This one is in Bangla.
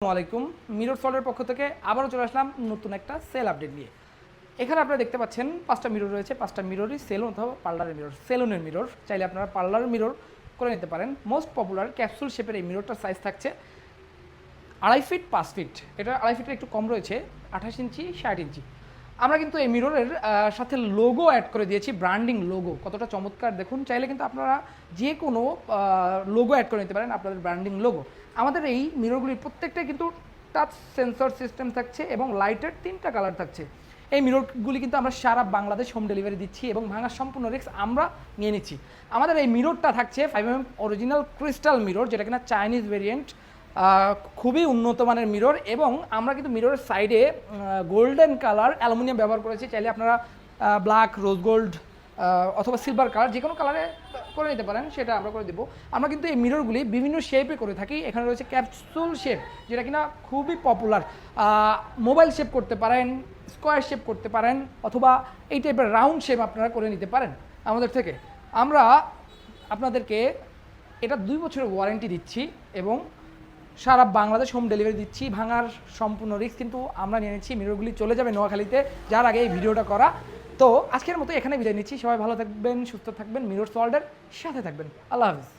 আসসালামু আলাইকুম। মিরর সল্টের পক্ষ থেকে আবারও চলে আসলাম নতুন একটা সেল আপডেট নিয়ে। এখানে আপনারা দেখতে পাচ্ছেন 5টা মিরর রয়েছে। 5টা মিররই সেলুন অথবা পার্লারের মিরর, সেলুনের মিরর। চাইলে আপনারা পার্লারের মিরর করে নিতে পারেন। মোস্ট পপুলার ক্যাপসুল শেপের এই মিররটার সাইজ থাকছে 2.5 ফিট 5 ফিট। এটা 2.5 ফিটের একটু কম রয়েছে, 28 ইঞ্চি 60 ইঞ্চি। আমরা কিন্তু এই মিররের সাথে লোগো অ্যাড করে দিয়েছি, ব্র্যান্ডিং লোগো। কতটা চমৎকার দেখুন। চাইলে কিন্তু আপনারা যে কোনো লোগো অ্যাড করে নিতে পারেন, আপনাদের ব্র্যান্ডিং লোগো। আমাদের এই মিররগুলির প্রত্যেকটাই কিন্তু টাচ সেন্সর সিস্টেম থাকছে এবং লাইটের 3টা কালার থাকছে। এই মিররগুলি কিন্তু আমরা সারা বাংলাদেশ হোম ডেলিভারি দিচ্ছি এবং ভাঙার সম্পূর্ণ রিস্ক আমরা নিয়ে নিচ্ছি। আমাদের এই মিররটা থাকছে 5mm অরিজিনাল ক্রিস্টাল মিরর, যেটা কিনা চাইনিজ ভেরিয়েন্ট, খুবই উন্নত মানের মিরর। এবং আমরা কিন্তু মিররের সাইডে গোল্ডেন কালার অ্যালুমিনিয়াম ব্যবহার করেছি। চাইলে আপনারা ব্ল্যাক, রোজ গোল্ড অথবা সিলভার কালার যে কোনো কালারে করে নিতে পারেন, সেটা আমরা করে দেবো। আমরা কিন্তু এই মিররগুলি বিভিন্ন শেপে করে থাকি। এখানে রয়েছে ক্যাপসুল শেপ, যেটা কিনা খুবই পপুলার। মোবাইল শেপ করতে পারেন, স্কোয়ার শেপ করতে পারেন, অথবা এই টাইপের রাউন্ড শেপ আপনারা করে নিতে পারেন আমাদের থেকে। আমরা আপনাদেরকে এটা 2 বছরের ওয়ারেন্টি দিচ্ছি এবং সারা বাংলাদেশ হোম ডেলিভারি দিচ্ছি। ভাঙার সম্পূর্ণ রিস্ক কিন্তু আমরা নিয়ে নিচ্ছি। মিররগুলি চলে যাবে নোয়াখালীতে, যার আগে এই ভিডিওটা করা। তো আজকের মতো এখানে বিদায় নিচ্ছি। সবাই ভালো থাকবেন, সুস্থ থাকবেন, মিরর ওয়ার্ল্ডের সাথে থাকবেন। আল্লাহ হাফিজ।